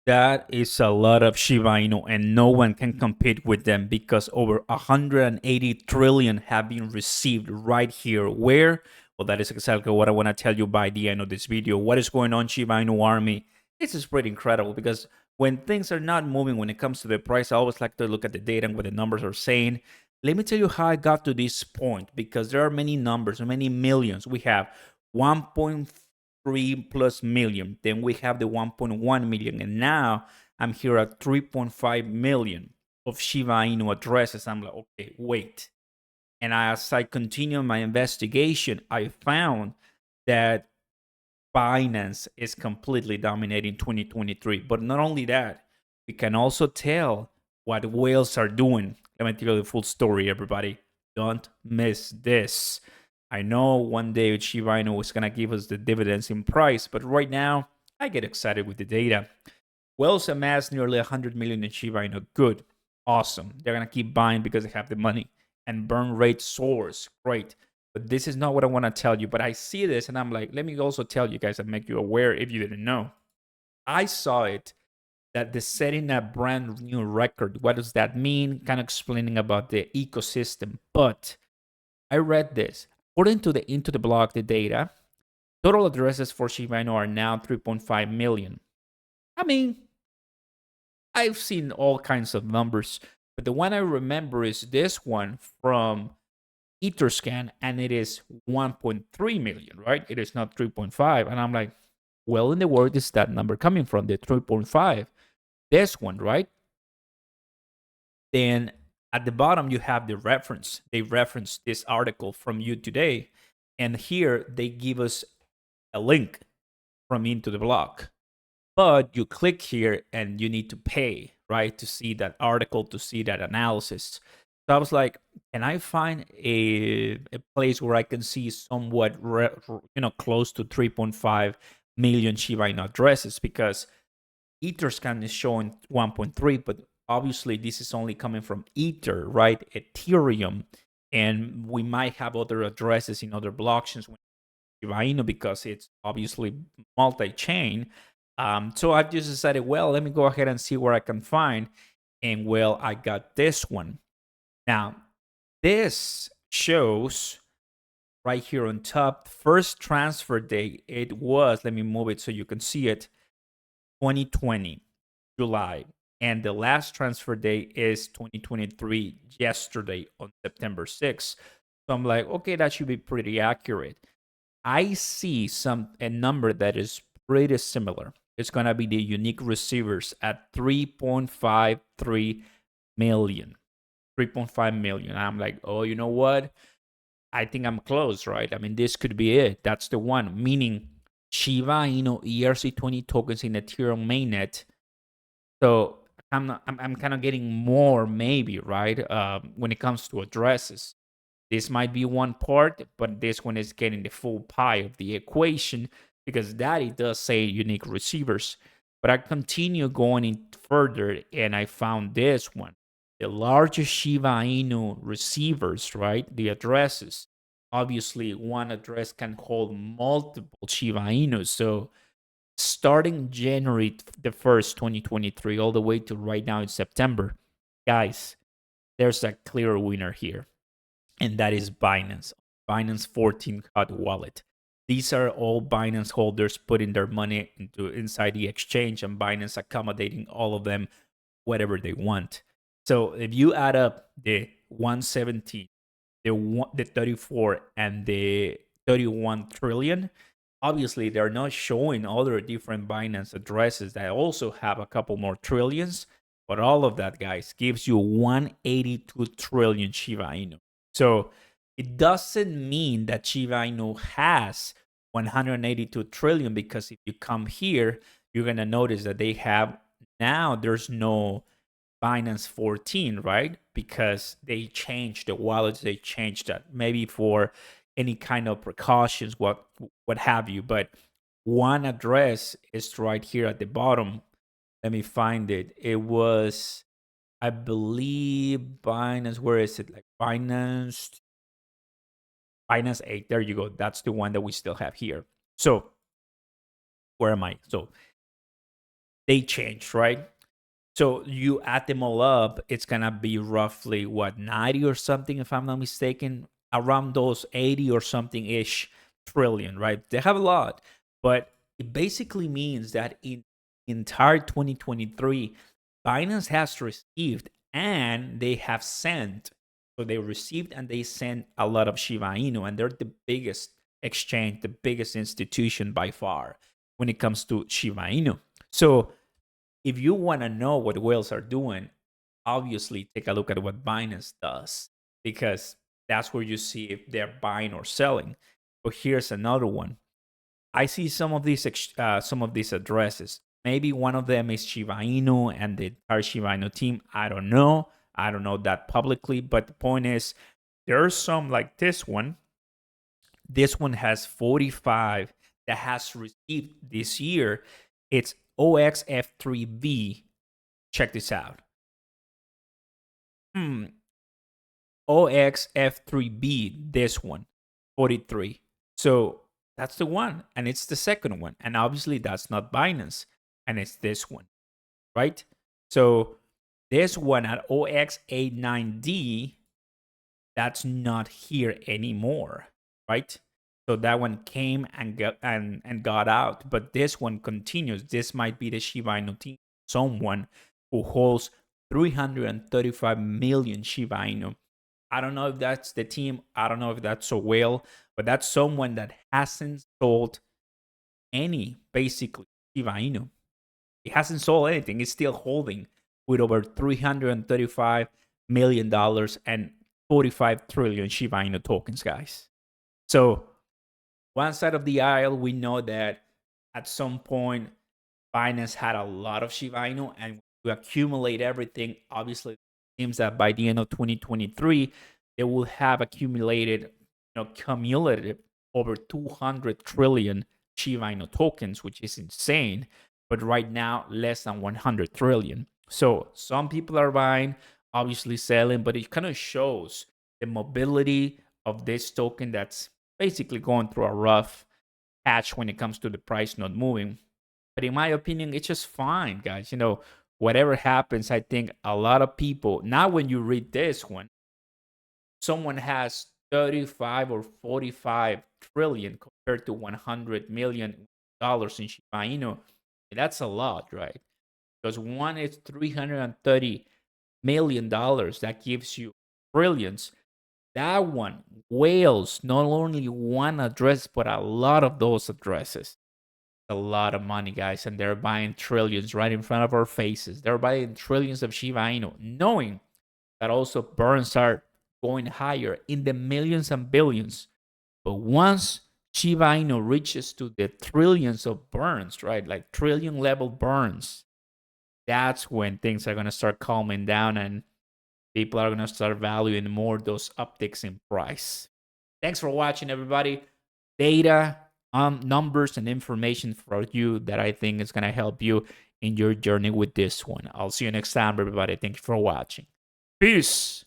That is a lot of Shiba Inu, and no one can compete with them because over 180 trillion have been received right here. Where? Well, that is exactly what I want to tell you by the end of this video. What is going on, Shiba Inu army? This is pretty incredible because when things are not moving when it comes to the price, I always like to look at the data and what the numbers are saying. Let me tell you how I got to this point because there are many numbers, many millions. We have 1.3 plus million. Then we have the 1.1 million. And now I'm here at 3.5 million of Shiba Inu addresses. I'm like, okay, wait. And as I continue my investigation, I found that Binance is completely dominating 2023. But not only that, we can also tell what whales are doing. Let me tell you the full story, everybody. Don't miss this. I know one day Shiba Inu is going to give us the dividends in price, but right now, I get excited with the data. Whales amassed nearly 100 million in Shiba Inu. Good. Awesome. They're going to keep buying because they have the money. And burn rate soars. Great. But this is not what I want to tell you. But I see this and I'm like, let me also tell you guys and make you aware if you didn't know. I saw it that the setting a brand new record. What does that mean? Kind of explaining about the ecosystem. But I read this. According to the into the blog, the data, total addresses for Shiba Inu are now 3.5 million. I mean, I've seen all kinds of numbers, but the one I remember is this one from Etherscan, and it is 1.3 million, right? It is not 3.5. And I'm like, well, in the world is that number coming from? The 3.5. This one, right? Then at the bottom, you have the reference. They reference this article from You Today. And here they give us a link from into the blog. But you click here and you need to pay, right, to see that article, to see that analysis. So I was like, can I find a place where I can see somewhat, close to 3.5 million Shiba Inu addresses? Because Etherscan is showing 1.3, but obviously this is only coming from Ether, right? Ethereum, and we might have other addresses in other blockchains with Shiba Inu because it's obviously multi-chain. So I've just decided, well, let me go ahead and see where I can find. And well, I got this one. Now, this shows right here on top, first transfer date, it was, let me move it so you can see it, 2020, July. And the last transfer date is 2023, yesterday on September 6th. So I'm like, okay, that should be pretty accurate. I see a number that is pretty similar. It's going to be the unique receivers at 3.53 million. 3.5 million. I'm like, oh, you know what? I think I'm close, right? I mean, this could be it. That's the one. Meaning Shiba Inu ERC20 tokens in Ethereum mainnet. So I'm kind of getting more, maybe, right? When it comes to addresses. This might be one part, but this one is getting the full pie of the equation because Daddy does say unique receivers. But I continue going in further and I found this one. The largest Shiba Inu receivers, right? The addresses. Obviously, one address can hold multiple Shiba Inus. So starting January the 1st, 2023, all the way to right now in September, guys, there's a clear winner here, and that is Binance. Binance 14 hot wallet. These are all Binance holders putting their money into inside the exchange, and Binance accommodating all of them whatever they want. So if you add up the 117, the 34, and the 31 trillion, obviously they're not showing other different Binance addresses that also have a couple more trillions, but all of that, guys, gives you 182 trillion Shiba Inu. So it doesn't mean that Shiba Inu has 182 trillion, because if you come here, you're going to notice that they have, now there's no Binance 14, right? Because they changed the wallets, they changed that maybe for any kind of precautions, what have you. But one address is right here at the bottom. Let me find it. It was, I believe, Binance. Where is it? Like Binance 8. There you go. That's the one that we still have here. So where am I? So they changed, right? So you add them all up, it's gonna be roughly what, 90 or something, if I'm not mistaken, around those 80 or something ish trillion, right? They have a lot, but it basically means that in entire 2023, Binance has received and they have sent. So they received and they sent a lot of Shiba Inu, and they're the biggest exchange, the biggest institution by far when it comes to Shiba Inu. So if you want to know what whales are doing, obviously take a look at what Binance does, because that's where you see if they're buying or selling. But here's another one. I see some of these addresses. Maybe one of them is Shiba Inu and the entire Shiba Inu team. I don't know. I don't know that publicly. But the point is, there are some like this one. This one has 45 that has received this year. It's OXF3B. Check this out. OXF3B, this one, 43. So that's the one, and it's the second one. And obviously that's not Binance, and it's this one, right? So this one at OX89D, that's not here anymore, right? So that one came and got out, but this one continues. This might be the Shiba Inu team, someone who holds 335 million Shiba Inu. I don't know if that's the team. I don't know if that's a whale, but that's someone that hasn't sold any, basically, Shiba Inu. It hasn't sold anything. It's still holding with over $335 million and 45 trillion Shiba Inu tokens, guys. So one side of the aisle, we know that at some point, Binance had a lot of Shiba Inu, and to accumulate everything, obviously, it seems that by the end of 2023, they will have accumulated, cumulative over 200 trillion Shiba Inu tokens, which is insane. But right now, less than 100 trillion. So some people are buying, obviously selling, but it kind of shows the mobility of this token that's basically going through a rough patch when it comes to the price not moving. But in my opinion, it's just fine, guys. Whatever happens, I think a lot of people, now when you read this one, someone has 35 or 45 trillion compared to $100 million in Shiba Inu. That's a lot, right? Because one is $330 million. That gives you trillions. That one, whales, not only one address, but a lot of those addresses. A lot of money, guys, and they're buying trillions right in front of our faces. They're buying trillions of Shiba Inu, knowing that also burns are going higher in the millions and billions. But once Shiba Inu reaches to the trillions of burns, right, like trillion level burns, that's when things are going to start calming down and people are going to start valuing more those upticks in price. Thanks for watching, everybody. Data, numbers, and information for you that I think is going to help you in your journey with this one. I'll see you next time, everybody. Thank you for watching. Peace.